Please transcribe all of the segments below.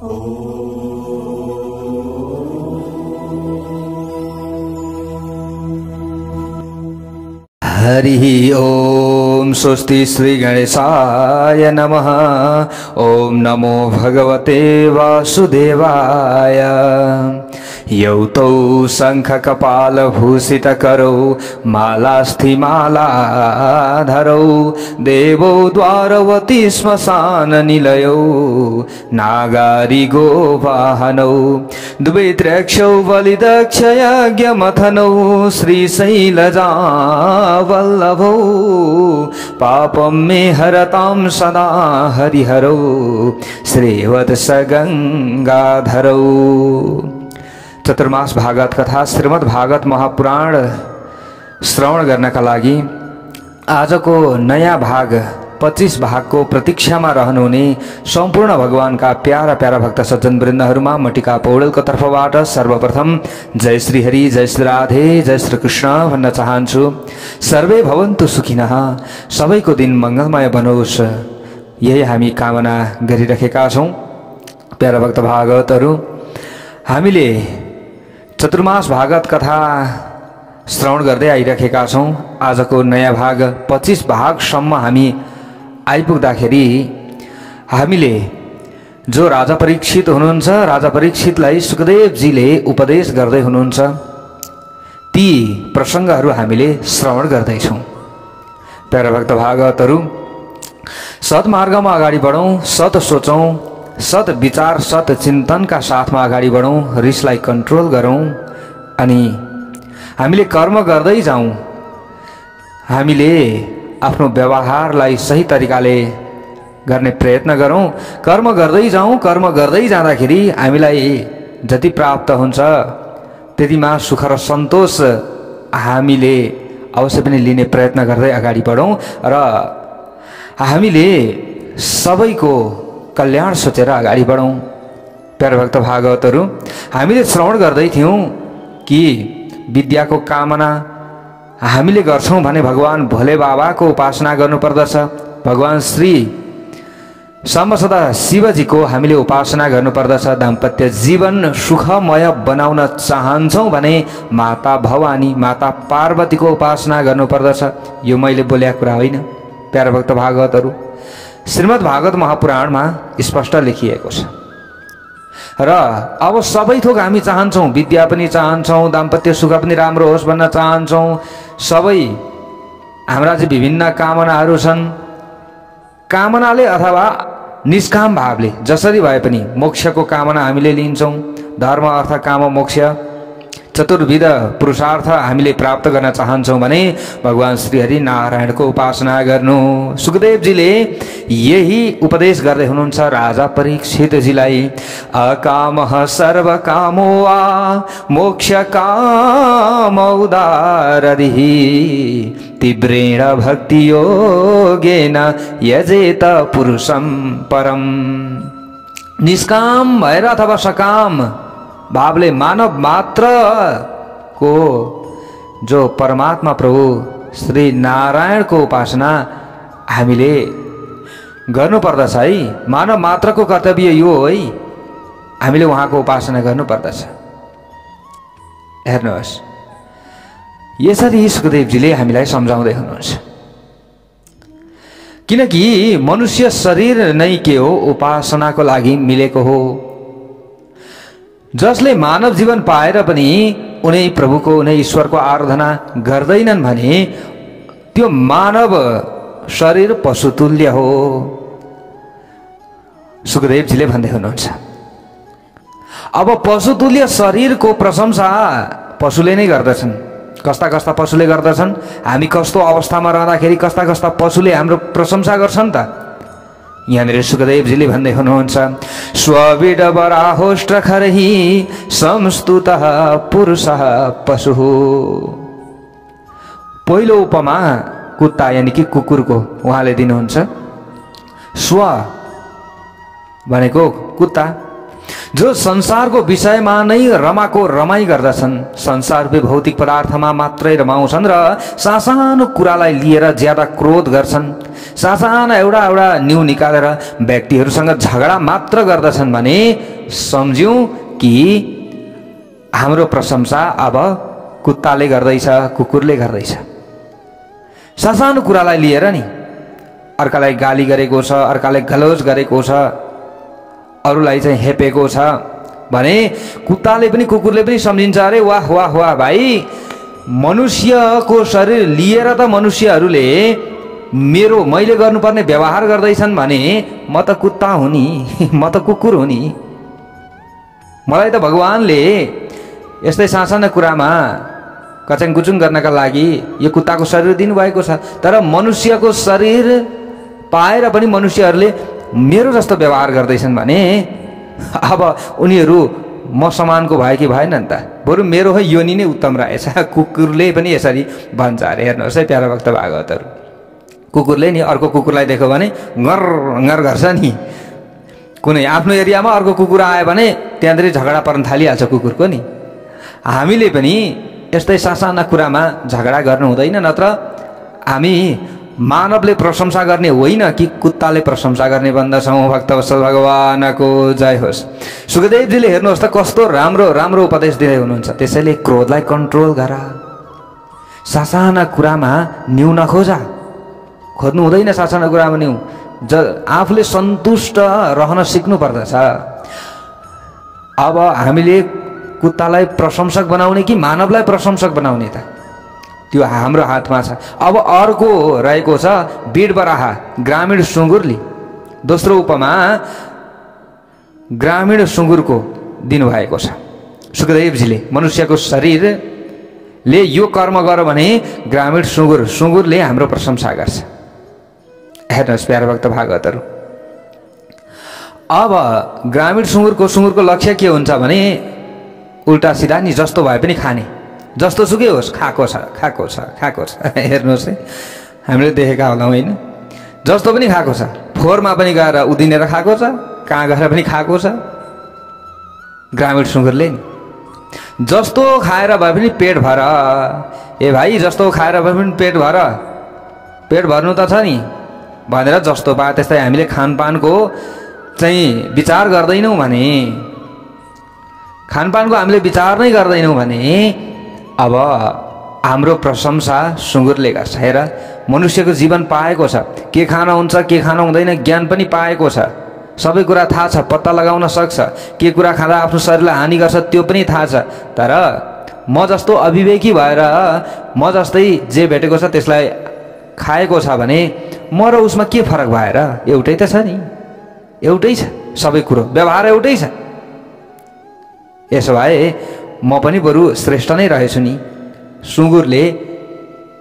हरि ओम स्वस्ति श्री गणेशाय नमः। ओम नमो भगवते वासुदेवाय। यौतौ शंख कपाल भूषित करो मालास्थि मालाधरौ देवो द्वारवती श्मशान निलयौ नागारी गोवाहनौ द्वित्रक्षौ बलिदक्ष यज्ञमथनौ श्रीशैलजा वल्लभौ पापं मे हरतां सदा हरिहरौ श्रीवत्स गंगाधरौ। चतुर्मास भागवत कथा श्रीमद् भागवत महापुराण श्रवण गर्नका लागि आजको नयाँ भाग 25 भागको प्रतीक्षामा रहनुहुने सम्पूर्ण भगवानका प्यारा प्यारा भक्त सज्जन वृन्दहरुमा मटिका पौडेलको तर्फबाट सर्वप्रथम जय श्री हरि, जय श्री राधे, जय श्री कृष्ण भन्न चाहन्छु। सर्वे भवन्तु सुखिनः, सबैको दिन मंगलमय बनोस्, यही हामी कामना गरिरहेका छौं। प्यारा भक्त भागवतहरु, हामीले चतुर्मास भागवत कथा श्रवण गर्दै आइरहेका छौं। आजको नयाँ भाग 25 भागसम्म हामी आइपुग्दाखेरि हामीले जो राजा परीक्षित हुनुहुन्छ, राजा परीक्षितलाई सुखदेवजीले उपदेश गर्दै हुनुहुन्छ, ती प्रसंगहरू हामीले श्रवण गर्दैछौं। प्यारा भक्त भागवतहरु, सत्मार्गमा अगाडि बढौं, सत सोचौं, सत विचार सत चिन्तनका साथमा अगाडि बढौं, रिसलाई कन्ट्रोल गरौं अनि हामीले कर्म गर्दै जाउँ। हामीले आफ्नो व्यवहारलाई सही तरिकाले गर्ने प्रयत्न गरौं। कर्म गर्दै जाउँ, कर्म गर्दै जाँदाखेरि हामीलाई जति प्राप्त हुन्छ त्यतिमा सुख र सन्तोष हामीले अवश्य पनि लिने प्रयत्न गर्दै अगाडि बढौं र हामीले सबैको कल्याण सोचेर अगाडि बढौं। प्यारा भक्त भागवतहरु, हामीले श्रवण गर्दै थियौं कि विद्याको कामना हामीले गर्छौं भने भगवान भोले बाबाको उपासना गर्नुपर्दछ। भगवान श्री सम्बसदा शिवजीको हामीले उपासना गर्नुपर्दछ। दाम्पत्य जीवन सुखमय बनाउन चाहन्छौं भने माता भवानी, माता पार्वतीको उपासना गर्नुपर्दछ। यो मैले बोलेको कुरा होइन। प्यारा भक्त भागवतहरु, श्रीमद् भागवत महापुराणमा स्पष्ट लेखिएको छ र अब सबै थोक हामी चाहन्छौं, विद्या पनि चाहन्छौं, दाम्पत्य सुख पनि राम्रो होस् भन्न चाहन्छौं। सबै हाम्रा चाहिँ विभिन्न कामनाहरू छन्। कामनाले अथवा निष्काम भावले जसरी भए पनि मोक्षको कामना हामीले लिन्छौं। धर्म अर्थ काम मोक्ष चतुर्विध पुरुषार्थ हामीले प्राप्त गर्न चाहन्छौं भने भगवान श्री हरि नारायणको उपासना गर्नु। सुखदेवजीले यही उपदेश गर्दै हुनुहुन्छ राजा परीक्षितजीलाई। अकामः सर्वकामो वा मोक्ष काम उदारदिः तीव्रेण भक्ति योगेन यजेत पुरुषं परम। निष्काम भएर अथवा सकाम भावले मानव मात्र को जो परमात्मा प्रभु श्री नारायण को उपासना हामीले गर्नुपर्दछ है। मानव मात्रको कर्तव्य यो हो है, हामीले उहाँको उपासना गर्नुपर्दछ। हेर्नुहोस्, यसरी सुखदेवजीले हामीलाई सम्झाउँदै हुनुहुन्छ। किनकि मनुष्य शरीर नै के हो, उपासनाको लागि मिलेको हो। जसले मानव जीवन पाएर पनि उनै प्रभुको उनै ईश्वरको आराधना गर्दैनन् भने त्यो मानव शरीर पशुतुल्य हो। सुखदेवजीले भन्दै हुनुहुन्छ। अब पशुतुल्य शरीरको प्रशंसा पशुले नै गर्दछन्। कस्ता कस्ता पशुले गर्दछन्? हामी कस्तो अवस्थामा रहँदाखेरि कस्ता कस्ता पशुले हाम्रो प्रशंसा गर्छन् त? यहाँनिर सुखदेवजीले भन्दै हुनुहुन्छ, स्वविडबराहोष्ट्रखरहि संस्तुतः पुरुषः पशुः। पहिलो उपमा कुत्ता यानी कि कुकुरको उहाँले दिनुहुन्छ। स्व भनेको कुत्ता, जो संसारको विषयमा नै रमाको रमाई गर्दछन्, संसारको भौतिक पदार्थमा मात्रै रमाउँछन् र सासानो कुरालाई लिएर ज्यादा क्रोध गर्छन्, सासाना एउटा एउटा न्यु निकालेर व्यक्तिहरूसँग झगडा मात्र गर्दछन् भने सम्झ्यौं कि हाम्रो प्रशंसा अब कुत्ताले गर्दैछ, कुकुरले गर्दैछ। सासानो कुरालाई लिएर नि अर्कालाई गाली गरेको छ, अर्कालाई गलोज गरेको छ, अरूलाई चाहिँ हेपेको छ भने कुत्ताले पनि कुकुरले पनि सम्झिन्छ, अरे वाह वाह वाह भाइ, मनुष्यको शरीर लिएर त मनुष्यहरूले मैले गर्नुपर्ने व्यवहार गर्दैछन् भने म त कुत्ता हुँ नि, म त कुकुर हुँ नि। मलाई त भगवानले यस्तै सासाना कुरामा कचङ कुचुङ गर्नका लागि यो कुत्ताको शरीर दिनुभएको छ, तर मनुष्यको शरीर पाएर पनि मनुष्यहरूले मेरो जस्तो व्यवहार गर्दैछन् भने अब उनीहरू म समानको भयो कि भएन नि त, बरु मेरो योनि नै उत्तम रहेछ। कुकुरले पनि यसरी भन्छ अरे, हेर्नुहोस् है प्यारा भक्त भागवतहरू, कुकुरले नि अर्को कुकुरलाई देख्यो भने गर गर गर्छ नि। कुनै आफ्नो एरियामा अर्को कुकुर आयो भने त्यहाँदेखि झगडा पर्न थालिहाल्छ कुकुरको नि। हामीले पनि यस्तै सासाना कुरामा झगडा गर्नु हुँदैन, नत्र हामी मानवले प्रशंसा गर्ने होइन कि कुत्ताले प्रशंसा गर्ने भन्दछौँ। भक्तवत्सल भगवानको जय होस्। सुखदेवजीले हेर्नुहोस् त कस्तो राम्रो राम्रो उपदेश दिँदै हुनुहुन्छ। त्यसैले क्रोधलाई कन्ट्रोल गर, सासाना कुरामा न्यु नखोजा, खोज्नु हुँदैन सासाना कुरामा न्यु। आफूले सन्तुष्ट रहन सिक्नु पर्दछ। अब हामीले कुत्तालाई प्रशंसक बनाउने कि मानवलाई प्रशंसक बनाउने त त्यो हाम्रो हातमा छ। अब अर्को रहेको छ बिडबराहा ग्रामीण सुँगुरले। दोस्रो उपमा ग्रामीण सुँगुरको दिनुभएको छ सुखदेवजीले। मनुष्यको शरीरले यो कर्म गर भने ग्रामीण सुँगुरले हाम्रो प्रशंसा गर्छ। हेर्नुहोस् प्यारा भक्त भागवतहरू, अब ग्रामीण सुँगुरको लक्ष्य के हुन्छ भने उल्टा सिधा नि जस्तो भए पनि खाने, जस्तो सुकै होस् खाएको छ खाएको छ खाएको छ। हेर्नुहोस् है, हामीले देखेका होला होइन, जस्तो पनि खाएको छ, फोहोरमा पनि गएर उदिनेर खाएको छ, कहाँ गएर पनि खाएको छ। ग्रामीण सुँगुरले जस्तो खाएर भए पनि पेट भर, ए भाइ जस्तो खाएर भए पनि पेट भर, पेट भर्नु त छ नि भनेर जस्तो पाए त्यस्तै हामीले खानपानको चाहिँ विचार गर्दैनौँ भने, खानपानको हामीले विचार नै गर्दैनौँ भने अब हाम्रो प्रशंसा सुँगुरले गर्छ। हेर, मनुष्यको जीवन पाएको छ, के खाना हुन्छ के खाना हुँदैन ज्ञान पनि पाएको छ, सबै कुरा थाहा छ, पत्ता लगाउन सक्छ, के कुरा खाँदा आफ्नो शरीरलाई हानि गर्छ त्यो पनि थाहा छ। तर म जस्तो अविवेकी भएर म जस्तै जे भेटेको छ त्यसलाई खाएको छ भने म र उसमा के फरक भएर? एउटै त छ नि, एउटै छ, सबै कुरो व्यवहार एउटै छ। यसो भए म पनि बरु श्रेष्ठ नै रहेछु नि। सुँगुरले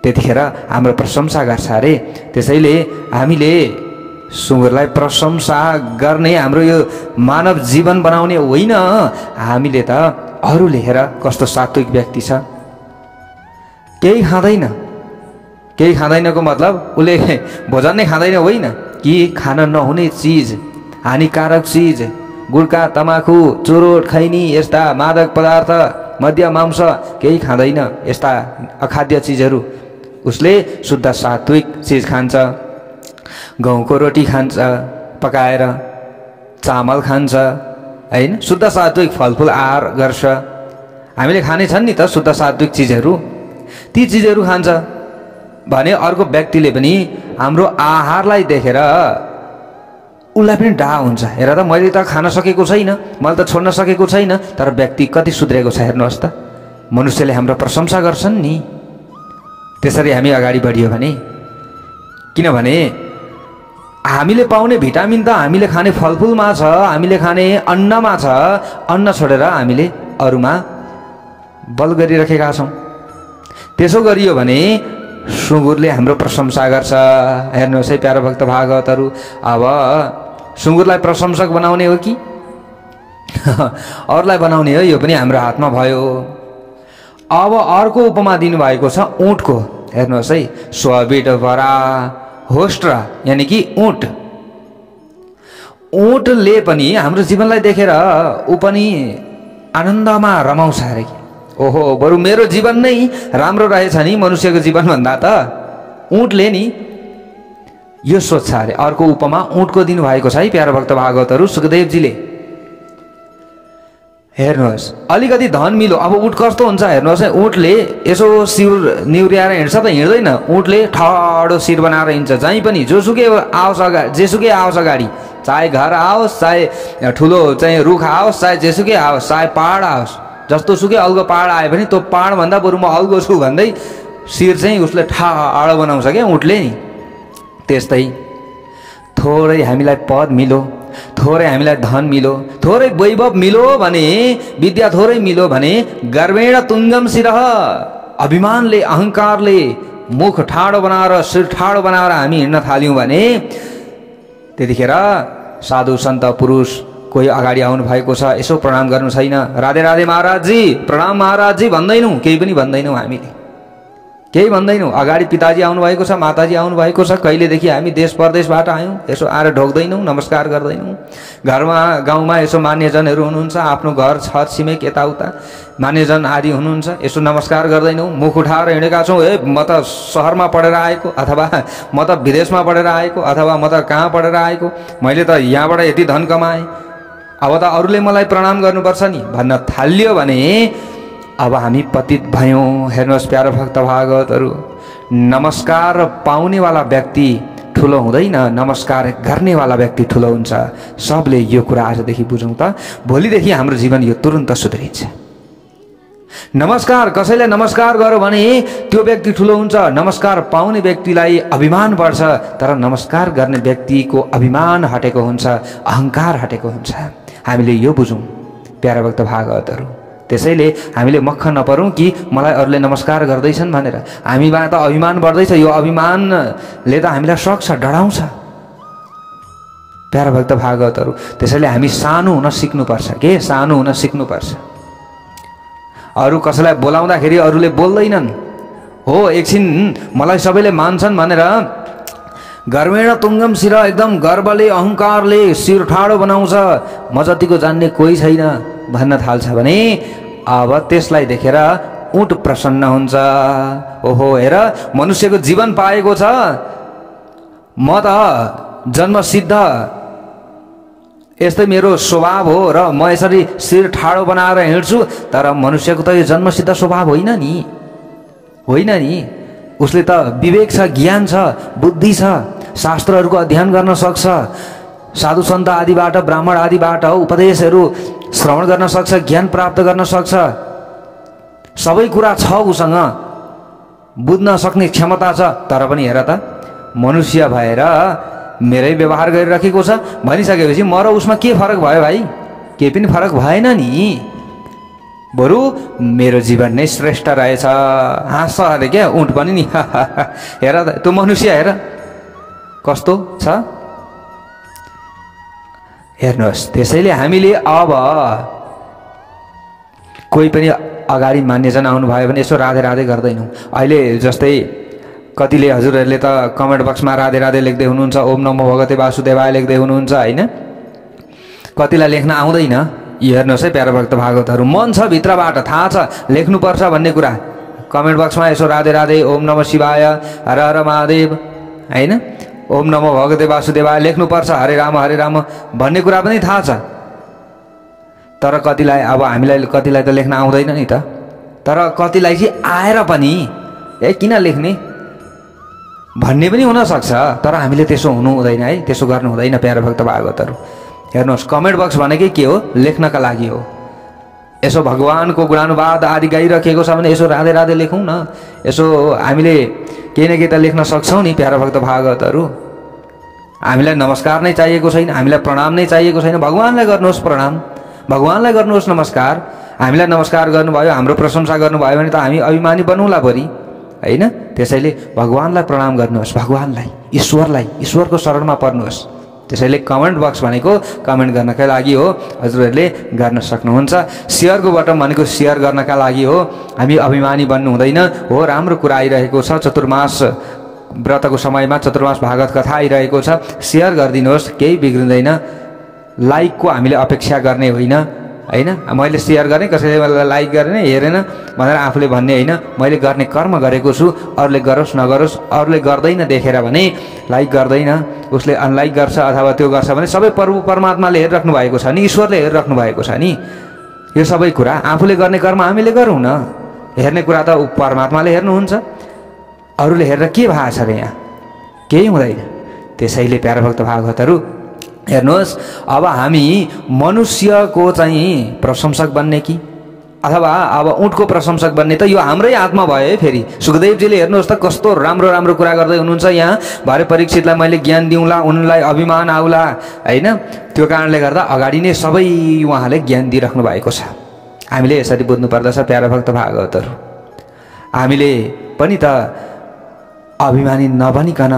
त्यतिखेर हाम्रो प्रशंसा गर्छ अरे। त्यसैले हामीले सुँगुरलाई प्रशंसा गर्ने हाम्रो यो मानव जीवन बनाउने होइन, हामीले त अरूले हेर कस्तो सात्विक व्यक्ति छ, केही खाँदैन, केही खाँदैनको मतलब उसले भोजन नै खाँदैन होइन, कि खान नहुने चिज, हानिकारक चिज, गुड्का तमाखु चुरोट खैनी यस्ता मादक पदार्थ मद्य मांस केही खाँदैन। यस्ता अखाद्य चिजहरू उसले शुद्ध सात्विक चिज खान्छ। गहुँको रोटी खान्छ पकाएर, चामल खान्छ हैन, शुद्ध सात्विक फलफुल आहार गर्छ। हामीले खाने छन् नि त शुद्ध सात्विक चिजहरू, ती चिजहरू खान्छ भने अर्को व्यक्तिले पनि हाम्रो आहारलाई देखेर उसलाई पनि डाह हुन्छ। हेर त मैले त खान सकेको छैन, मैले त छोड्न सकेको छैन, तर व्यक्ति कति सुध्रेको छ हेर्नुहोस् त। मनुष्यले हाम्रो प्रशंसा गर्छन् नि। त्यसरी हामी अगाडि बढियो भने, किनभने हामीले पाउने भिटामिन त हामीले खाने फलफुलमा छ, हामीले खाने अन्नमा छ। अन्न छोडेर हामीले अरूमा बल गरिराखेका छौँ। त्यसो गरियो भने सुँगुरले हाम्रो प्रशंसा गर्छ। हेर्नुहोस् है प्यारो भक्त भागवतहरू, अब सुँगुरलाई प्रशंसक बनाउने हो कि अरूलाई बनाउने हो, यो पनि हाम्रो हातमा भयो। अब अर्को उपमा दिनुभएको छ ऊँटको। हेर्नुहोस् है, स्वबिड भरा होस्ट्रा यानि कि ऊँट। ऊँटले पनि हाम्रो जीवनलाई देखेर ऊ पनि आनन्दमा रमाउँछ अरे कि ओहो बरु मेरो जीवन नै राम्रो रहेछ नि मनुष्यको जीवन भन्दा त ऊँटले नि यो सोच्छ अरे। अर्को उपमा ऊँटको दिनुभएको छ है प्यारो भक्त भागवतहरू सुखदेवजीले। हेर्नुहोस् अलिकति धन मिलो, अब ऊँट कस्तो हुन्छ हेर्नुहोस् है, ऊँटले यसो शिर निहुर्याएर हिँड्छ त हिँड्दैन, ऊँटले ठाडो शिर बनाएर हिँड्छ। जहीँ पनि जोसुकै आओस् अगाडि, जेसुकै आओस् अगाडि, चाहे घर आओस्, चाहे ठुलो चाहिँ रुख आओस्, चाहे जेसुकै आओस्, चाहे पहाड आओस्, जस्तो सुकै अल्गो पहाड आयो भने त्यो पहाडभन्दा बरु म अल्गो छु भन्दै शिर चाहिँ उसले ठाडो बनाउँछ क्या ऊँटले नि। त्यस्तै थोरै हामीलाई पद मिलो, थोरै हामीलाई धन मिलो, थोरै वैभव मिलो भने, विद्या थोरै मिलो भने गर्वेण तुङ्गम शिरः, अभिमानले अहङ्कारले मुख ठाडो बनाएर शिर ठाडो बनाएर हामी हिँड्न थाल्यौँ भने त्यतिखेर साधु सन्त पुरुष कोही अगाडि आउनु भएको छ, यसो प्रणाम गर्नु छैन, राधे राधे महाराजजी, प्रणाम महाराजजी भन्दैनौँ, केही पनि भन्दैनौँ, हामीले केही भन्दैनौँ। अगाडि पिताजी आउनुभएको छ, माताजी आउनुभएको छ, कहिलेदेखि हामी देश परदेशबाट आयौँ, यसो आएर ढोक्दैनौँ, नमस्कार गर्दैनौँ। घरमा गाउँमा यसो मान्यजनहरू हुनुहुन्छ, आफ्नो घर छर छिमेक यताउता मान्यजन आदि हुनुहुन्छ, यसो नमस्कार गर्दैनौँ, मुख उठाएर हिँडेका छौँ। ए म त सहरमा पढेर आएको, अथवा म त विदेशमा पढेर आएको, अथवा म त कहाँ पढेर आएको, मैले त यहाँबाट यति धन कमाएँ, अब त अरूले मलाई प्रणाम गर्नुपर्छ नि भन्न थाल्यो भने अब हामी पतित भयौँ। हेर्नुहोस् प्यारो भक्त भागवतहरू, नमस्कार पाउनेवाला व्यक्ति ठुलो हुँदैन, नमस्कार गर्नेवाला व्यक्ति ठुलो हुन्छ। सबले यो कुरा आजदेखि बुझौँ त, भोलिदेखि हाम्रो जीवन यो तुरुन्त सुध्रिन्छ। नमस्कार कसैलाई नमस्कार गर्यो भने त्यो व्यक्ति ठुलो हुन्छ, नमस्कार पाउने व्यक्तिलाई अभिमान बढ्छ, तर नमस्कार गर्ने व्यक्तिको अभिमान हटेको हुन्छ, अहङ्कार हटेको हुन्छ। हामीले यो बुझौँ प्यारो भक्त भागवतहरू। त्यसैले हामीले मक्ख नपरौँ कि मलाई अरूले नमस्कार गर्दैछन् भनेर, हामीमा त अभिमान बढ्दैछ, यो अभिमानले त हामीलाई सक्छ, डराउँछ प्यारो भक्त भागवतहरू। त्यसैले हामी सानो हुन सिक्नुपर्छ, के सानो हुन सिक्नुपर्छ। अरू कसैलाई बोलाउँदाखेरि अरूले बोल्दैनन्, हो एकछिन मलाई सबैले मान्छन् भनेर गर्वेण तुङ्गम शिर, एकदम गर्वले अहङ्कारले शिर ठाडो बनाउँछ, म जतिको जान्ने कोही छैन भन्न थाल्छ भने अब त्यसलाई देखेर ऊँट प्रसन्न हुन्छ। ओहो हेर मनुष्यको जीवन पाएको छ, म त जन्मसिद्ध यस्तै मेरो स्वभाव हो र म यसरी शिर ठाडो बनाएर हिँड्छु, तर मनुष्यको त यो जन्मसिद्ध स्वभाव होइन नि, होइन नि। उसले त विवेक छ, ज्ञान छ, बुद्धि छ, शास्त्रहरूको अध्ययन गर्न सक्छ, साधु सन्त आदिबाट, ब्राह्मण आदिबाट उपदेशहरू श्रवण गर्न सक्छ, ज्ञान प्राप्त गर्न सक्छ, सबै कुरा छ उसँग, बुझ्न सक्ने क्षमता छ। तर पनि हेर त मनुष्य भएर मेरै व्यवहार गरिराखेको छ भनिसकेपछि म र उसमा के फरक भयो भाइ? केही पनि फरक भएन नि, बरु मेरो जीवन नै श्रेष्ठ रहेछ। हाँस्छ अरे क्या ऊँट पनि नि हेर त त्यो मनुष्य हेर कस्तो छ। हेर्नुहोस् त्यसैले हामीले अब कोही पनि अगाडि मान्यजन आउनुभयो भने यसो राधे राधे गर्दैनौँ। अहिले जस्तै कतिले हजुरहरूले त कमेन्ट बक्समा राधे राधे लेख्दै हुनुहुन्छ, ओम नमो भगवते वासुदेवाय लेख्दै हुनुहुन्छ होइन, कतिलाई लेख्न आउँदैन। हेर्नुहोस् है प्यारो भक्त भागवतहरू, मन छ भित्रबाट, थाहा छ लेख्नुपर्छ भन्ने कुरा, कमेन्ट बक्समा यसो राधे राधे, ओम नमः शिवाय, हर हर महादेव होइन, ओम नमो भगवते वासुदेवाय लेख्नुपर्छ, हरे राम भन्ने कुरा पनि थाहा छ। तर कतिलाई अब हामीलाई कतिलाई त लेख्न आउँदैन नि त, तर कतिलाई चाहिँ आएर पनि किन लेख्ने भन्ने पनि हुनसक्छ। तर हामीले त्यसो हुनु हुँदैन है, त्यसो गर्नु हुँदैन प्यारो भक्त भागवतहरू। हेर्नुहोस् कमेन्ट बक्स भनेकै के हो? लेख्नका लागि हो। यसो भगवानको गुणानुवाद आदि गाइराखेको छ भने यसो राधे राधे लेखौँ न, यसो हामीले केही न केही त लेख्न सक्छौँ नि प्यारो भक्त भागवतहरू। हामीलाई नमस्कार नै चाहिएको छैन, हामीलाई प्रणाम नै चाहिएको छैन, भगवानलाई गर्नुहोस् प्रणाम, भगवानलाई गर्नुहोस् नमस्कार। हामीलाई नमस्कार गर्नुभयो, हाम्रो प्रशंसा गर्नुभयो भने त हामी अभिमानी बनौँला भरि होइन। त्यसैले भगवानलाई प्रणाम गर्नुहोस्, भगवानलाई, ईश्वरलाई, ईश्वरको शरणमा पर्नुहोस्। त्यसैले कमेन्ट बक्स भनेको कमेन्ट गर्नका लागि हो, हजुरहरूले गर्न सक्नुहुन्छ। सेयरको बटन भनेको सेयर गर्नका लागि हो, हामी अभिमानी बन्नु हुँदैन। हो राम्रो कुरा आइरहेको छ, चतुर्मास व्रतको समयमा चतुर्मास भागवत कथा आइरहेको छ, सेयर गरिदिनुहोस्, केही बिग्रिँदैन। लाइकको हामीले अपेक्षा गर्ने होइन हैन। मैले सेयर गरेँ, कसैले मलाई लाइक गरेन हेरेन भनेर आफूले भन्ने होइन। मैले गर्ने कर्म गरेको छु, अरूले गरोस् नगरोस्, अरूले गर्दैन देखेर भने लाइक गर्दैन, उसले अनलाइक गर्छ अथवा त्यो गर्छ भने सबै प्रभु परमात्माले हेरिराख्नु भएको छ नि, ईश्वरले हेरिराख्नु भएको छ नि। यो सबै कुरा आफूले गर्ने कर्म हामीले गरौँ न, हेर्ने कुरा त परमात्माले हेर्नुहुन्छ। अरूले हेरेर के भएको छ र यहाँ? केही हुँदैन। त्यसैले प्यारा भक्त भागवतहरू हेर्नुहोस्, अब हामी मनुष्यको चाहिँ प्रशंसक बन्ने कि अथवा अब ऊँटको प्रशंसक बन्ने त यो हाम्रै हातमा भयो है। फेरि सुखदेवजीले हेर्नुहोस् त कस्तो राम्रो राम्रो कुरा गर्दै हुनुहुन्छ। यहाँ भरे परीक्षितलाई मैले ज्ञान दिउँला, उनलाई अभिमान आउला हैन। त्यो कारणले गर्दा अगाडि नै सबै उहाँले ज्ञान दिइराख्नु भएको छ। हामीले यसरी बुझ्नु पर्दछ प्यारा भक्त भागवतहरू। हामीले पनि त अभिमानी नबनिकन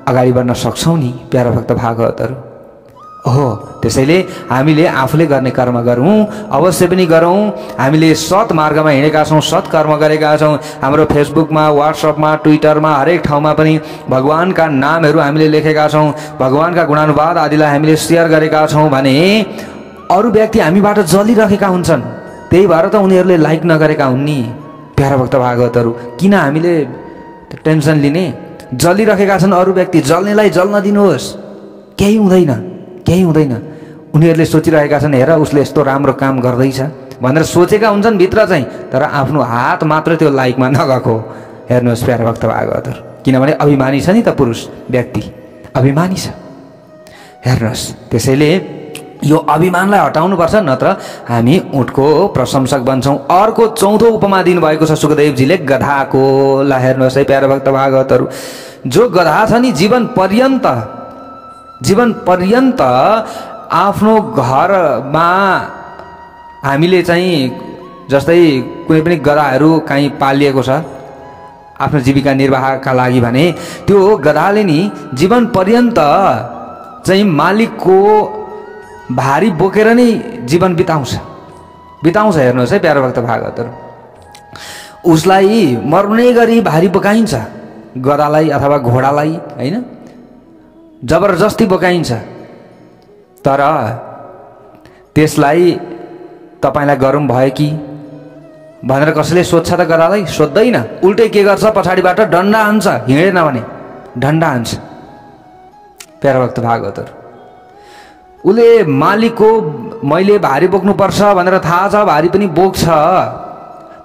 अगाडि बढ्न सक्छौँ नि प्यारा भक्त भागवतहरू। हो, त्यसैले हामीले आफूले गर्ने कर्म गरौँ, अवश्य पनि गरौँ। हामीले सत् मार्गमा हिँडेका छौँ, सत्कर्म गरेका छौँ। हाम्रो फेसबुकमा, व्हाट्सएपमा, ट्विटरमा, हरेक ठाउँमा पनि भगवानका नामहरू हामीले लेखेका छौँ, भगवानका गुणानुवाद आदिलाई हामीले सेयर गरेका छौँ भने अरू व्यक्ति हामीबाट जलिरहेका हुन्छन्। त्यही भएर त उनीहरूले लाइक नगरेका हुन् नि प्यारा भक्त भागवतहरू। किन हामीले टेन्सन लिने? जलिरहेका छन् अरू व्यक्ति, जल्नेलाई जल्न दिनुहोस्, केही हुँदैन, केही हुँदैन। उनीहरूले सोचिरहेका छन् हेर उसले यस्तो राम्रो काम गर्दैछ भनेर सोचेका हुन्छन् भित्र चाहिँ, तर आफ्नो हात मात्र त्यो लाइकमा नगएको। हेर्नुहोस् प्यारा भक्त भागवतहरू, किनभने अभिमानी छ नि त पुरुष व्यक्ति, अभिमानी छ। हेर्नुहोस्, त्यसैले यो अभिमानलाई हटाउनुपर्छ, नत्र हामी ऊँटको प्रशंसक बन्छौँ। अर्को चौथो उपमा दिनुभएको छ सुखदेवजीले गधाको। ल हेर्नुहोस् है प्यारा भक्त भागवतहरू, जो गधा छ नि जीवन पर्यन्त आफ्नो घरमा हामीले चाहिँ जस्तै कुनै पनि गधाहरू कहीँ पालिएको छ आफ्नो जीविका निर्वाहका लागि भने त्यो गधाले नि जीवन पर्यन्त चाहिँ मालिकको भारी बोकेर नै जीवन बिताउँछ। हेर्नुहोस् है प्यारा भक्त भागवतहरू, उसलाई मर्ने गरी भारी बोकाइन्छ गधालाई अथवा घोडालाई हैन, जबरजस्ती बोकाइन्छ। तर त्यसलाई तपाईलाई गरौँ भयो कि भनेर कसैले सोध्छ त गधालाई? सोध्दैन। उल्टै के गर्छ? पछाडिबाट डन्डा हान्छ, हिँडेन भने डन्डा हान्छ। प्यारा भक्त भागवतहरू, उसले मालिकको मैले भारी बोक्नुपर्छ भनेर थाहा छ, भारी पनि बोक्छ,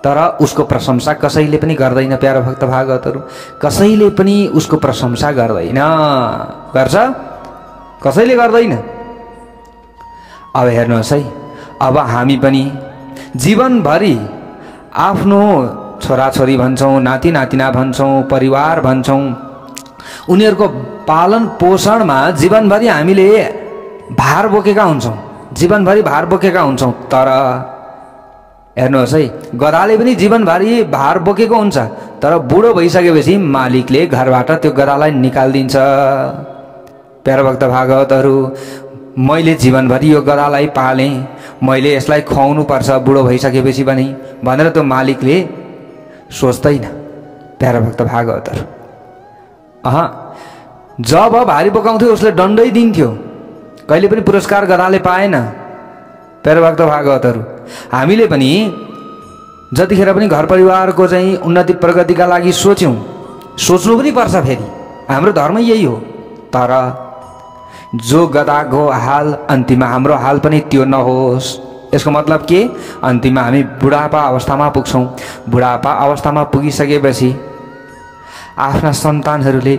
तर उसको प्रशंसा कसैले पनि गर्दैन। प्यारा भक्त भागवतहरू, कसैले पनि उसको प्रशंसा गर्दैन। गर्छ? कसैले गर्दैन। अब हेर्नुहोस् है, अब हामी पनि जीवनभरि आफ्नो छोराछोरी भन्छौँ, नाति नातिना भन्छौँ, परिवार भन्छौँ, उनीहरूको पालन पोषणमा जीवनभरि हामीले भार बोकेका हुन्छौँ, जीवनभरि भार बोकेका हुन्छौँ। तर हेर्नुहोस् है, गधाले पनि जीवनभरि भार बोकेको हुन्छ, तर बुढो भइसकेपछि मालिकले घरबाट त्यो गधालाई निकालिदिन्छ। प्यारा भक्त भागवतहरू, मैले जीवनभरि यो गधालाई पालेँ, मैले यसलाई खुवाउनु पर्छ बुढो भइसकेपछि पनि भनेर त्यो मालिकले सोच्दैन। प्यारा भक्त भागवतहरू, जब भारी बोकाउँथ्यो उसले दण्डै दिन्थ्यो, कहिले पनि पुरस्कार गधाले पाएन। प्यारा भक्त भागवतहरू, हामीले पनि जतिखेर पनि घर परिवारको चाहिँ उन्नति प्रगतिका लागि सोच्नु पनि पर्छ। फेरि हाम्रो धर्म यही हो। तर जो गधाको हाल अन्तिममा हाम्रो हाल पनि त्यो नहोस्। यसको मतलब के? अन्तिममा हामी बुढापा अवस्थामा पुग्छौँ। बुढापा अवस्थामा पुगिसकेपछि आफ्ना सन्तानहरूले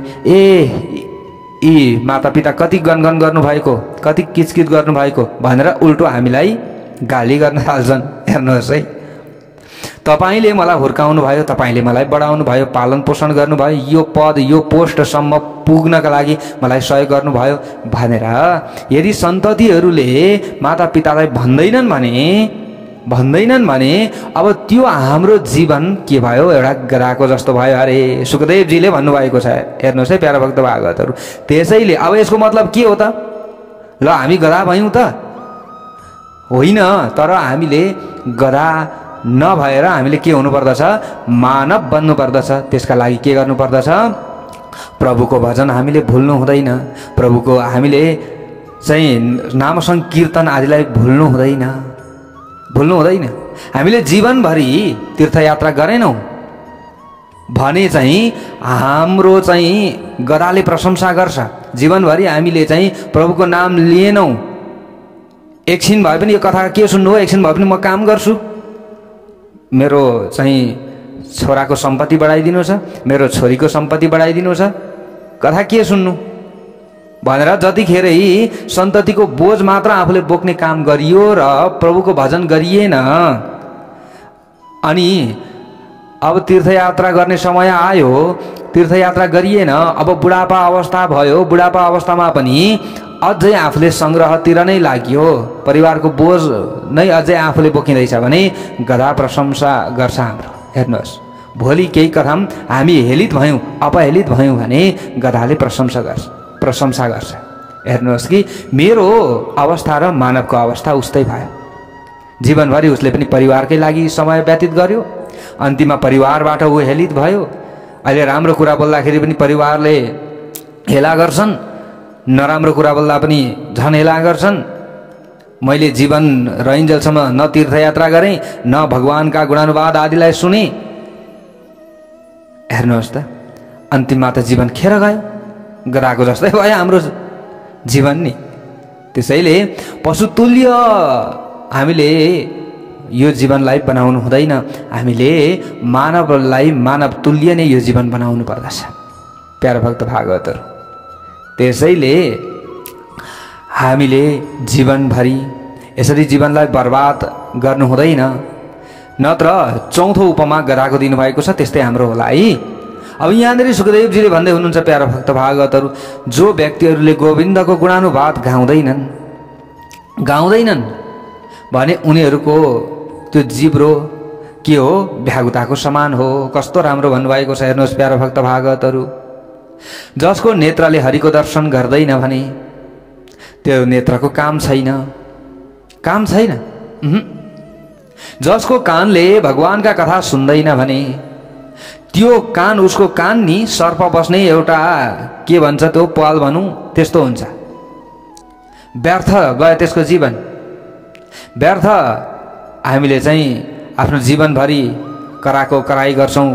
यी मातापिता कति गनगन गर्नुभएको, कति किचकिच गर्नुभएको भनेर उल्टो हामीलाई गाली गर्न थाल्छन्। हेर्नुहोस् है, तपाईँले मलाई हुर्काउनु भयो, तपाईँले मलाई बढाउनु भयो, पालन पोषण गर्नुभयो, यो पद यो पोस्टसम्म पुग्नका लागि मलाई सहयोग गर्नुभयो भनेर यदि सन्ततिहरूले मातापितालाई भन्दैनन् भने अब त्यो हाम्रो जीवन के भयो? एउटा गधाको जस्तो भयो। अरे सुखदेवजीले भन्नुभएको छ। हेर्नुहोस् है प्यारा भक्त भागवतहरू, त्यसैले अब यसको मतलब के हो त? ल हामी गधा भयौँ त? होइन, तर हामीले गधा नभएर हामीले के हुनुपर्दछ? मानव बन्नु पर्दछ। त्यसका लागि के गर्नु पर्दछ? प्रभुको भजन हामीले भुल्नु हुँदैन। प्रभुको हामीले चाहिँ नाम संकीर्तन आदिलाई भुल्नु हुँदैन, भुल्नु हुँदैन। हामीले जीवनभरि तीर्थयात्रा गरेनौँ भने चाहिँ हाम्रो चाहिँ गधाले प्रशंसा गर्छ। जीवनभरि हामीले चाहिँ प्रभुको नाम लिएनौँ, एकछिन भए पनि यो कथा के सुन्नु हो, एकछिन भए पनि म काम गर्छु, मेरो चाहिँ छोराको सम्पत्ति बढाइदिनु छ, मेरो छोरीको सम्पत्ति बढाइदिनु छ, कथा के सुन्नु भनेर जतिखेरै सन्ततिको बोझ मात्र आफूले बोक्ने काम गरियो र प्रभुको भजन गरिएन, अनि अब तीर्थयात्रा गर्ने समय आयो, तीर्थयात्रा गरिएन, अब बुढापा अवस्था भयो, बुढापा अवस्थामा पनि अझै आफूले सङ्ग्रहतिर नै लाग्यो, परिवारको बोझ नै अझै आफूले बोकिँदैछ भने गधा प्रशंसा गर्छ हाम्रो। हेर्नुहोस्, भोलि केही कथाम हामी हेलित भयौँ, अपहेलित भयौँ भने गधाले प्रशंसा गर्छ। हेर्नुहोस् कि मेरो अवस्था र मानवको अवस्था उस्तै भयो। जीवनभरि उसले पनि परिवारकै लागि समय व्यतीत गर्यो, अन्तिममा परिवारबाट ऊ हेलित भयो। अहिले राम्रो कुरा बोल्दाखेरि पनि परिवारले हेला गर्छन्, नराम्रो कुरा बोल्दा पनि झन् हेला गर्छन्। मैले जीवन रहन्जेलसम्म न तीर्थयात्रा गरेँ, न भगवानका गुणानुवाद आदिलाई सुने। हेर्नुहोस् त, अन्तिममा त जीवन खेर गयो, गधाको जस्तै भयो हाम्रो जीवन नि। त्यसैले पशुतुल्य हामीले यो जीवनलाई बनाउनु हुँदैन, हामीले मानवलाई मानव तुल्य नै यो जीवन बनाउनु पर्दछ प्यारो भक्त भागवतहरू। त्यसैले हामीले जीवनभरि यसरी जीवनलाई बर्बाद गर्नु हुँदैन, नत्र चौथो उपमा गधाको दिनुभएको छ त्यस्तै हाम्रो होला है। अब यहाँनिर सुखदेवजीले भन्दै हुनुहुन्छ प्यारो भक्त भागवतहरू, जो व्यक्तिहरूले गोविन्दको गुणानुवाद गाउँदैनन् भने उनीहरूको त्यो जिब्रो के हो, भ्यागुताको समान हो। कस्तो राम्रो भन्नुभएको छ हेर्नुहोस् प्यारो भक्त भागवतहरू। जसको नेत्रले हरिको दर्शन गर्दैन भने त्यो नेत्रको काम छैन, काम छैन। जसको कानले भगवानका कथा सुन्दैन भने त्यो कान, उसको कान नि सर्प बस्ने एउटा के भन्छ त्यो पाल भनौँ त्यस्तो हुन्छ। व्यर्थ गयो त्यसको जीवन, व्यर्थ। हामीले चाहिँ आफ्नो जीवनभरि कराई गर्छौँ,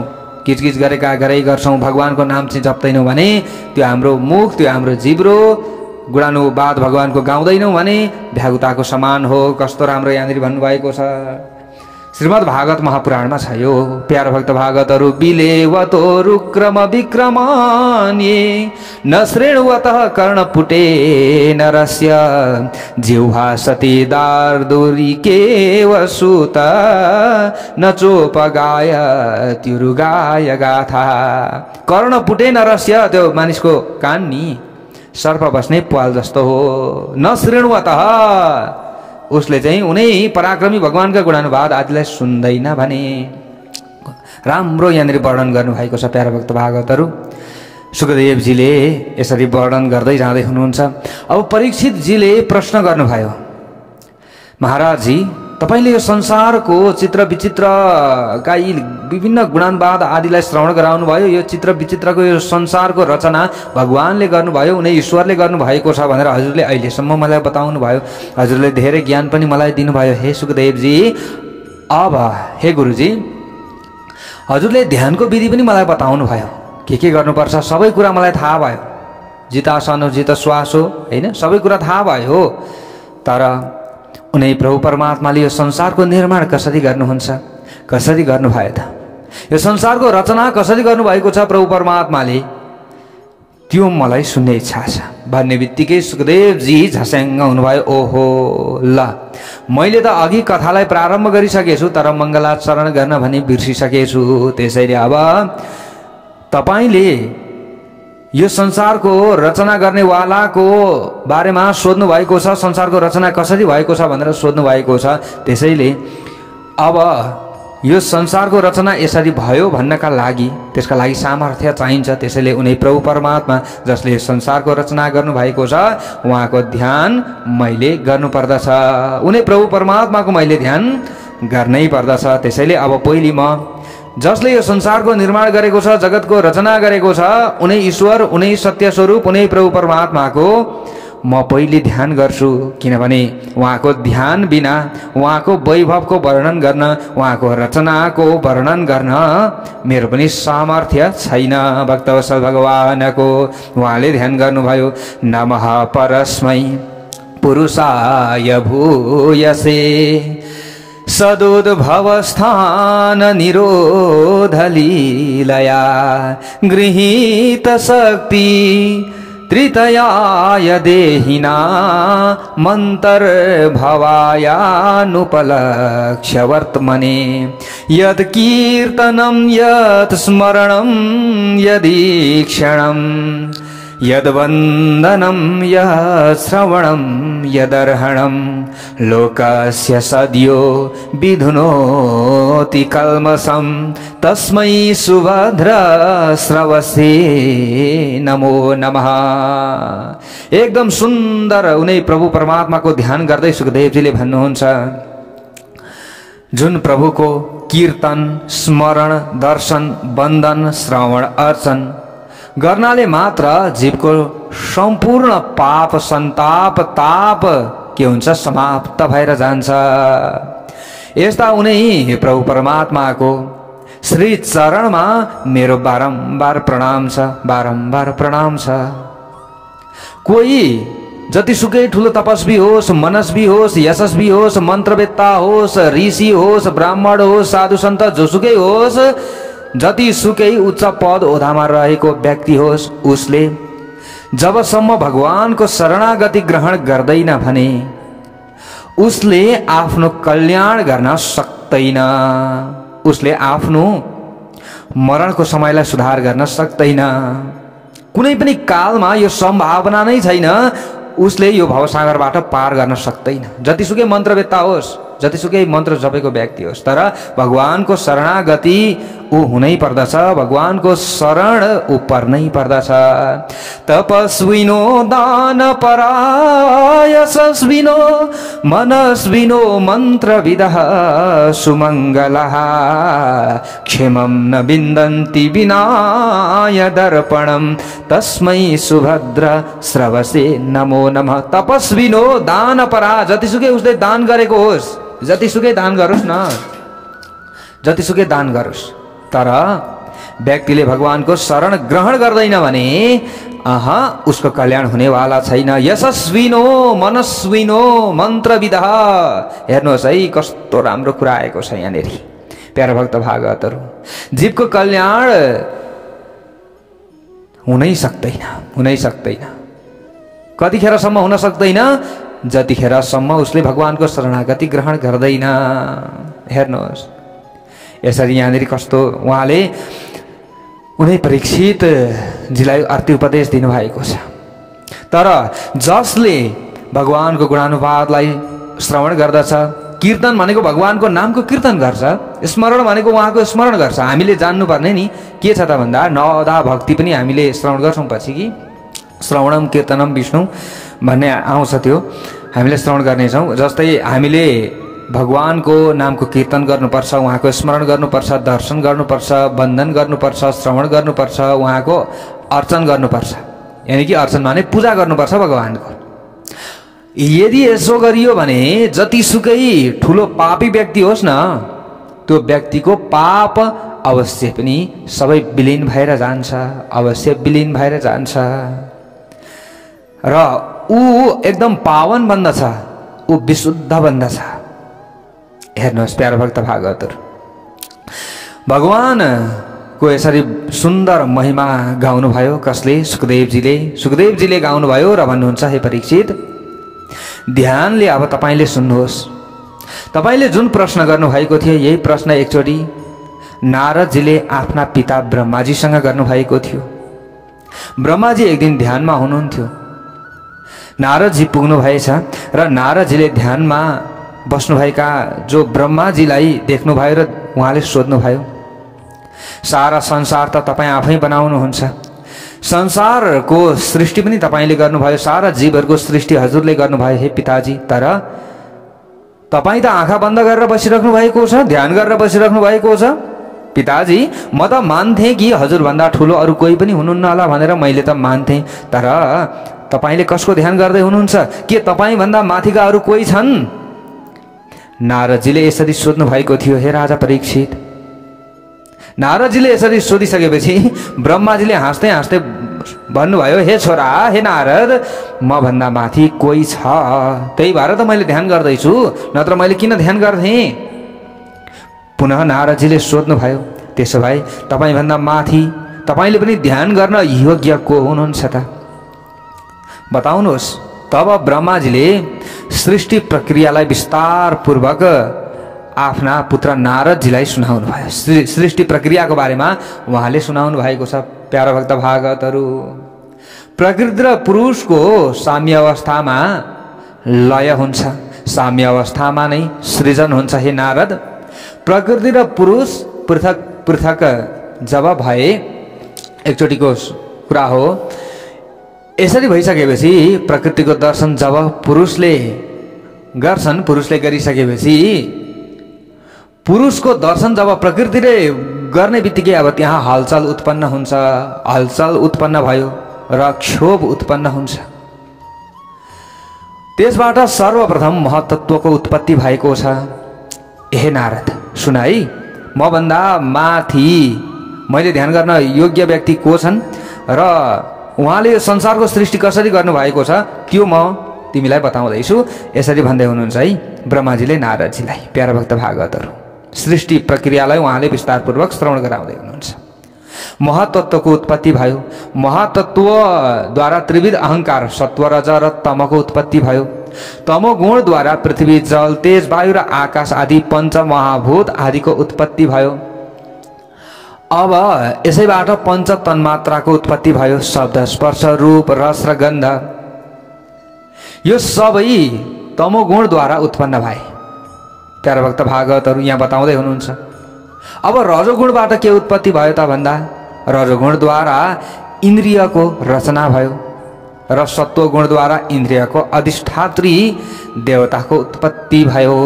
किचकिच गराइ गर्छौँ, भगवानको नाम चाहिँ जप्दैनौँ भने त्यो हाम्रो मुख, त्यो हाम्रो जिब्रो गुणानुवाद भगवानको गाउँदैनौँ भने भ्यागुताको समान हो। कस्तो राम्रो यहाँनिर भन्नुभएको छ श्रीमद् भागवत महापुराणमा छ यो प्यारो भक्त भागवतहरू। बिलेवतो रुक्रम विक्रमण्ये न श्रेणुवतः कर्णपुटे नरस्य जिह्वा सती दार्दुरी केवसुत न चोपगाय तिरुगाय गाथा। कर्णपुटे नरस्य, त्यो मानिसको कान नि सर्प बस्ने पाल जस्तो हो। न श्रेणुवतः, उसले चाहिँ उनै पराक्रमी भगवानका गुणानुवाद आदिलाई सुन्दैन भने। राम्रो यहाँनिर वर्णन गर्नुभएको छ प्यारो भक्त भागवतहरू। सुखदेवजीले यसरी वर्णन गर्दै जाँदै हुनुहुन्छ। अब परीक्षितजीले प्रश्न गर्नुभयो, महाराजजी तपाईले यो संसारको चित्र विचित्रका यी विभिन्न गुणानुवाद आदिलाई श्रवण गराउनु भयो, यो चित्र विचित्रको यो संसारको रचना भगवानले गर्नुभयो, उनी ईश्वरले गर्नुभएको छ भनेर हजुरले अहिलेसम्म मलाई बताउनु भयो, हजुरले धेरै ज्ञान पनि मलाई दिनुभयो। हे सुखदेवजी, अब हे गुरुजी हजुरले ध्यानको विधि पनि मलाई बताउनु भयो, के गर्नुपर्छ सबै कुरा मलाई थाहा भयो। जितासन जित श्वास हो होइन, सबै कुरा थाहा भयो। तर उनी प्रभु परमात्माले यो संसारको निर्माण कसरी गर्नुहुन्छ, कसरी गर्नुभयो त, यो संसारको रचना कसरी गर्नुभएको छ प्रभु परमात्माले, त्यो मलाई सुन्ने इच्छा छ भन्ने बित्तिकै सुखदेवजी झस्याङ्ग हुनुभयो। ओहो ल, मैले त अघि कथालाई प्रारम्भ गरिसकेछु तर मङ्गलाचरण गर्न भनी बिर्सिसकेछु। त्यसैले अब तपाईले यो संसारको रचना गर्नेवालाको बारेमा सोध्नु भएको छ, संसारको रचना कसरी भएको छ भनेर सोध्नु भएको छ। त्यसैले अब यो संसारको रचना यसरी भयो भन्नका लागि त्यसका लागि सामर्थ्य चाहिन्छ। त्यसैले उनी प्रभु परमात्मा जसले संसारको रचना गर्नुभएको छ उहाँको ध्यान मैले गर्नुपर्दछ, उनी प्रभु परमात्माको मैले ध्यान गर्नै पर्दछ। त्यसैले अब पहिले म जसले यो संसारको निर्माण गरेको छ, जगतको रचना गरेको छ, उनै ईश्वर, उनै सत्य स्वरूप, उनै प्रभु परमात्माको म पहिले ध्यान गर्छु, किनभने उहाँको ध्यान बिना उहाँको वैभवको वर्णन गर्न, उहाँको रचनाको वर्णन गर्न मेरो पनि सामर्थ्य छैन। भक्तवत्सल भगवानको उहाँले ध्यान गर्नुभयो। नमः परस्मै पुरुषाय भूयसे सदुद्भवस्थान निरोधलीलया गृहीत शक्ति त्रितयाय देहिना मन्तर्भवायानुपलक्ष्य वर्त्मने यत् कीर्तनं यत् स्मरणं यदीक्षणं यद्वन्दनं यत् श्रवणं यदर्हणं लोकस्य सद्यो विधुनोति कल्मषं तस्मै सुभद्र श्रवसे नमो नमः। एकदम सुन्दर उनै प्रभु परमात्माको ध्यान गर्दै सुखदेवजीले भन्नुहुन्छ, जुन प्रभुको कीर्तन, स्मरण, दर्शन, वन्दन, श्रवण, अर्चन गर्नाले मात्र जीवको सम्पूर्ण पाप सन्ताप ताप के हुन्छ, समाप्त भएर जान्छ। यस्ता उनै प्रभु परमात्माको श्री चरणमा मेरो बारम्बार प्रणाम छ, बारम्बार प्रणाम छ। कोही जतिसुकै ठुलो तपस्वी होस्, मनस्वी होस्, यशस्वी होस्, मन्त्रवेत्ता होस्, ऋषि होस्, ब्राह्मण होस्, साधु सन्त जोसुकै होस्, जतिसुकै उच्च पद ओधामा रहेको व्यक्ति होस्, उसले जबसम्म भगवानको शरणागति ग्रहण गर्दैन भने उसले आफ्नो कल्याण गर्न सक्दैन। उसले आफ्नो मरणको समयलाई सुधार गर्न सक्दैन। कुनै पनि कालमा यो सम्भावना नै छैन उसले यो भवसागरबाट पार गर्न सक्दैन। जतिसुकै मन्त्रवेत्ता होस्, जतिसुकै मन्त्र जपेको व्यक्ति होस्, तर भगवानको शरणागति ऊ हुनै पर्दछ, भगवानको शरण ऊ पर्नै पर्दछ। तपस्विनो दानपराय यशस्विनो मनस्विनो मन्त्रविदः सुमङ्गलः क्षेमं न विन्दन्ति विनाय दर्पणं तस्मै सुभद्र श्रवसे नमो नमः। तपस्विनो दानपरा, जतिसुकै उसले दान गरेको होस्, जतिसुकै दान गरोस् न, जतिसुकै दान गरोस्, तर व्यक्तिले भगवानको शरण ग्रहण गर्दैन भने उसको कल्याण हुनेवाला छैन। यशस्विनो मनस्विनो मन्त्रविदः, हेर्नुहोस् है कस्तो राम्रो कुरा आएको छ यहाँनिर प्यारा भक्त भागवतहरू। जीवको कल्याण हुनै सक्दैन, हुनै सक्दैन। कतिखेरसम्म हुन सक्दैन? जतिखेरसम्म उसले भगवानको शरणागति ग्रहण गर्दैन। हेर्नुहोस् यसरी यहाँनिर कस्तो उहाँले उनै परीक्षितजीलाई अर्ती उपदेश दिनुभएको छ। तर जसले भगवानको गुणानुवादलाई श्रवण गर्दछ, कीर्तन भनेको भगवानको नामको कीर्तन गर्छ, स्मरण भनेको उहाँको स्मरण गर्छ। हामीले जान्नुपर्ने नि के छ त भन्दा नवधा भक्ति पनि हामीले श्रवण गर्छौँ पछि कि श्रवणम कीर्तनम विष्णु भन्ने आउँछ, त्यो हामीले श्रवण गर्नेछौँ। जस्तै हामीले भगवानको नामको कीर्तन गर्नुपर्छ, उहाँको स्मरण गर्नुपर्छ, दर्शन गर्नुपर्छ, वन्दन गर्नुपर्छ, श्रवण गर्नुपर्छ, उहाँको अर्चन गर्नुपर्छ। यानि कि अर्चन माने पूजा गर्नुपर्छ भगवानको। यदि यसो गरियो भने जतिसुकै ठुलो पापी व्यक्ति होस् न, त्यो व्यक्तिको पाप अवश्य पनि सबै विलीन भएर जान्छ, अवश्य विलीन भएर जान्छ र ऊ एकदम पावन बन्दछ, ऊ विशुद्ध बन्दछ। हेर्नुहोस् प्यारो भक्त भागवतहरू, भगवानको यसरी सुन्दर महिमा गाउनुभयो। कसले? सुखदेवजीले। सुखदेवजीले गाउनुभयो र भन्नुहुन्छ, हे परीक्षित ध्यानले अब तपाईले सुन्नुहोस्। तपाईले जुन प्रश्न गर्नुभएको थियो यही प्रश्न एकचोटि नारदजीले आफ्ना पिता ब्रह्माजीसँग गर्नुभएको थियो। ब्रह्माजी एक दिन ध्यानमा हुनुहुन्थ्यो, नारदजी पुग्नु भएछ र नारदजीले ध्यानमा बस्नुभएका जो ब्रह्माजीलाई देख्नुभयो र उहाँले सोध्नुभयो, सारा संसार त तपाईँ आफै बनाउनुहुन्छ, संसारको सृष्टि पनि तपाईले गर्नुभयो, सारा जीवहरूको सृष्टि हजुरले गर्नुभयो हे पिताजी, तर तपाईँ त आँखा बन्द गरेर बसिराख्नु भएको छ, ध्यान गरेर बसिराख्नु भएको छ। पिताजी म त मान्थेँ कि हजुरभन्दा ठुलो अरू कोही पनि हुनुहुन्न होला भनेर मैले त मान्थेँ, तर तपाईले कसको ध्यान गर्दै हुनुहुन्छ? के तपाईँ भन्दा माथिका अरू कोही छन्? नारदजीले यसरी सोध्नु भएको थियो। हे राजा परीक्षित, नारदजीले यसरी सोधिसकेपछि ब्रह्माजीले हाँस्दै हाँस्दै भन्नुभयो, हे छोरा, हे नारद, म भन्दा माथि कोही छ, त्यही भएर त मैले ध्यान गर्दैछु, नत्र मैले किन ध्यान गर्थेँ? पुनः नारदजीले सोध्नुभयो, त्यसो भए तपाईँ भन्दा माथि तपाईले पनि ध्यान गर्न योग्य को हुनुहुन्छ त? बताउनुहोस्। तब ब्रह्माजीले सृष्टि प्रक्रियालाई विस्तारपूर्वक आफ्ना पुत्र नारदजीलाई सुनाउनु भयो। सृष्टि प्रक्रियाको बारेमा उहाँले सुनाउनु भएको छ। प्यारा भक्त भागवतहरू, प्रकृति र पुरुषको साम्य अवस्थामा लय हुन्छ, साम्य अवस्थामा नै सृजन हुन्छ। हे नारद, प्रकृति र पुरुष पृथक पृथक जब भए, एकचोटिको कुरा हो, यसरी भइसकेपछि प्रकृतिको दर्शन जब पुरुषले गर्छन्, पुरुषले गरिसकेपछि पुरुषको दर्शन जब प्रकृतिले गर्ने बित्तिकै अब त्यहाँ हलचल उत्पन्न हुन्छ। हलचल उत्पन्न भयो र क्षोभ उत्पन्न हुन्छ। त्यसबाट सर्वप्रथम महत्त्वको उत्पत्ति भएको छ। हे नारद, सुन है, म भन्दा माथि मैले ध्यान गर्न योग्य व्यक्ति को छन् र उहाँले यो संसारको सृष्टि कसरी गर्नुभएको छ त्यो म तिमीलाई बताउँदैछु। यसरी भन्दै हुनुहुन्छ है ब्रह्माजीले नारदजीलाई। प्यारा भक्त भागवतहरू, सृष्टि प्रक्रियालाई उहाँले विस्तारपूर्वक श्रवण गराउँदै हुनुहुन्छ। महातत्वको उत्पत्ति भयो। महातत्वद्वारा त्रिविध अहंकार सत्व, रज र तमको उत्पत्ति भयो। तमोगुणद्वारा पृथ्वी, जल, तेज, वायु र आकाश आदि पंच महाभूत आदिको उत्पत्ति भयो। अब यसैबाट पंच तन्मात्राको उत्पत्ति भयो। शब्द, स्पर्श, रूप, रस र गन्ध यो सबै तमोगुणद्वारा उत्पन्न भए। प्यारा भक्त भागवतहरू यहाँ बताउँदै हुनुहुन्छ। अब रजोगुणबाट के उत्पत्ति भयो त भन्दा, रजोगुणद्वारा इन्द्रियको रचना भयो र सत्वगुणद्वारा इन्द्रियको अधिष्ठात्री देवताको उत्पत्ति भयो।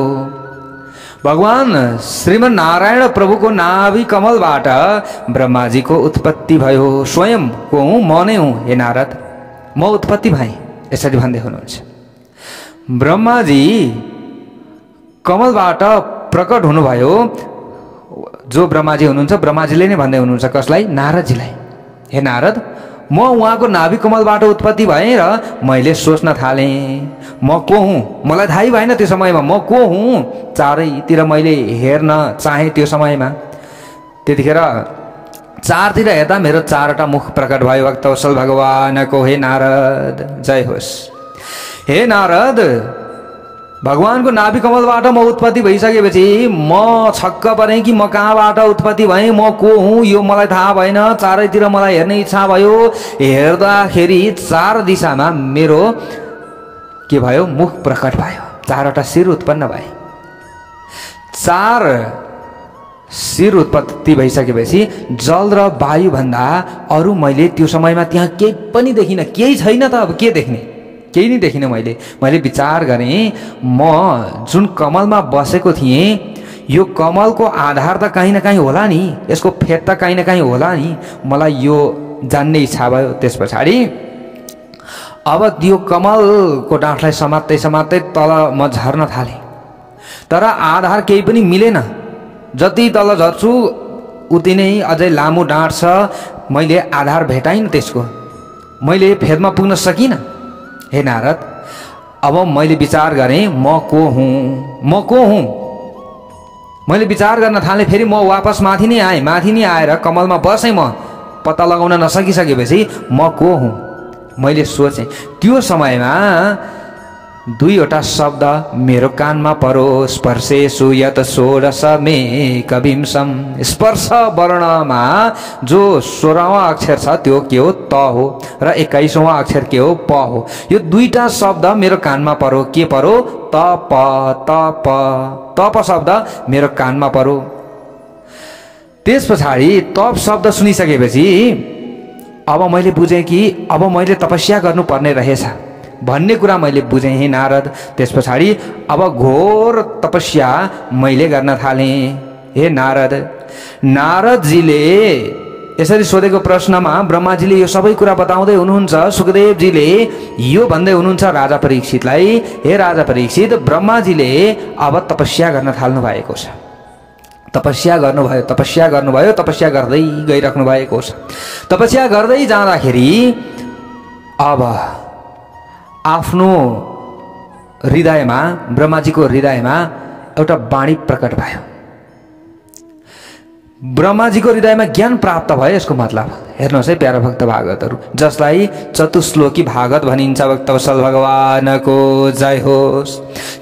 भगवान श्रीमन नारायण प्रभुको नाभि कमलबाट ब्रह्माजीको उत्पत्ति भयो। स्वयं को हुँ, म नै हुँ। हे नारद, म उत्पत्ति भएँ। यसरी भन्दै हुनुहुन्छ। ब्रह्माजी कमलबाट प्रकट हुनुभयो। जो ब्रह्माजी हुनुहुन्छ, ब्रह्माजीले नै भन्दै हुनुहुन्छ। कसलाई? नारदजीलाई। हे नारद, म उहाँको नाभि कमलबाट उत्पत्ति भएँ र मैले सोच्न थालेँ, म को हुँ? मलाई थाहै भएन त्यो समयमा म को हुँ। चारैतिर मैले हेर्न चाहेँ। त्यो समयमा त्यतिखेर चारतिर हेर्दा मेरो चारवटा मुख प्रकट भयो। भक्तवत्सल भगवानको। हे नारद, जय होस्। हे नारद, भगवानको नाभि कमलबाट म उत्पत्ति भइसकेपछि म छक्क परेँ कि म कहाँबाट उत्पत्ति भएँ, म को हुँ, यो मलाई थाहा भएन। चारैतिर मलाई हेर्ने इच्छा भयो। हेर्दाखेरि चार दिशामा मेरो के भयो? मुख प्रकट भयो। चारवटा शिर उत्पन्न भए। चार शिर उत्पत्ति भइसकेपछि जल र वायु भन्दा अरू मैले त्यो समयमा त्यहाँ केही पनि देखिनँ। केही छैन त अब के देख्ने? केही नै देखिनँ। मैले विचार गरेँ, म जुन कमलमा बसेको थिएँ, यो कमलको आधार त कहीँ न कहीँ होला नि, यसको फेद त कहीँ न कहीँ होला नि। मलाई यो जान्ने इच्छा भयो। त्यस पछाडि अब त्यो कमलको डाँठलाई समात्दै समात्दै तल म झर्न थालेँ, तर आधार केही पनि मिलेन। जति तल झर्छु उति नै अझै लामो डाँठ छ। मैले आधार भेटाइनँ त्यसको। मैले फेदमा पुग्न सकिनँ। हे नारद, अब मैले विचार गरेँ, म को हुँ, म को हुँ। मैले विचार गर्न थालेँ। फेरि म वापस माथि नै आएँ। माथि नै आएर कमलमा बसेँ। म पत्ता लगाउन नसकिसकेपछि म को हुँ मैले सोचेँ। त्यो समयमा दुईवटा शब्द मेरो कानमा परो। स्पर्शेषु यत षोडश मे कविंशम। स्पर्श वर्णमा जो 16वां अक्षर छ त्यो के हो? त हो। र 21वां अक्षर के हो? प हो। यो दुईटा शब्द मेरो कानमा परो। के परो? तप। तप तप शब्द मेरो कानमा परो। त्यस पछाडि तप शब्द सुनिसकेपछि अब मैले बुझेँ कि अब मैले तपस्या गर्नुपर्ने रहेछ भन्ने कुरा मैले बुझेँ। हे नारद, त्यस पछाडि अब घोर तपस्या मैले गर्न थालेँ। हे नारद, नारदजीले यसरी सोधेको प्रश्नमा ब्रह्माजीले यो सबै कुरा बताउँदै हुनुहुन्छ। सुखदेवजीले यो भन्दै हुनुहुन्छ राजा परीक्षितलाई, हे राजा परीक्षित, ब्रह्माजीले अब तपस्या गर्न थाल्नु भएको छ। तपस्या गर्नुभयो, तपस्या गर्नुभयो, तपस्या गर्दै गइराख्नु भएको छ। तपस्या गर्दै जाँदाखेरि अब आफ्नो हृदयमा, ब्रह्माजीको हृदयमा एउटा वाणी प्रकट भयो। ब्रह्माजीको हृदयमा ज्ञान प्राप्त भयो। यसको मतलब हेर्नुहोस् है प्यारा भक्त भागवतहरू, जसलाई चतुश्लोकी भागवत भनिन्छ। भक्तवत्सल भगवानको जय होस्।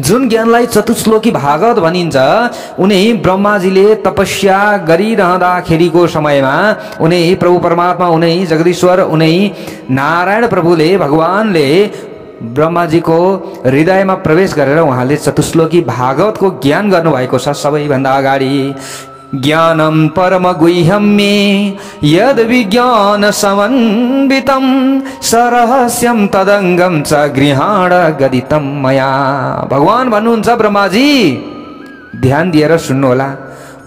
जुन ज्ञानलाई चतुश्लोकी भागवत भनिन्छ, उनी ब्रह्माजीले तपस्या गरिरहँदाखेरिको समयमा उनी प्रभु परमात्मा, उनी जगदीश्वर, उनी नारायण प्रभुले, भगवानले ब्रह्माजीको हृदयमा प्रवेश गरेर उहाँले चतुश्लोकी भागवतको ज्ञान गर्नुभएको छ। सबैभन्दा अगाडि ज्ञानम परम गुह्यम मे यद विज्ञान समन्वितम सरहस्यम तदंगम च गृहाण गदितम मया। भगवान भन्नुहुन्छ, ब्रह्माजी ध्यान दिएर सुन्नुहोला,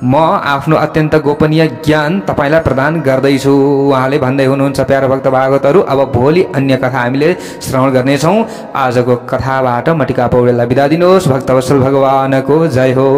म आफ्नो अत्यन्त गोपनीय ज्ञान तपाईलाई प्रदान गर्दैछु। उहाँले भन्दै हुनुहुन्छ प्यारा भक्त भागवतहरू, अब भोलि अन्य कथा हामीले श्रवण गर्नेछौँ। आजको कथाबाट म टिका पौडेललाई बिदा दिनुहोस्। भक्तवत्सल भगवानको जय हो।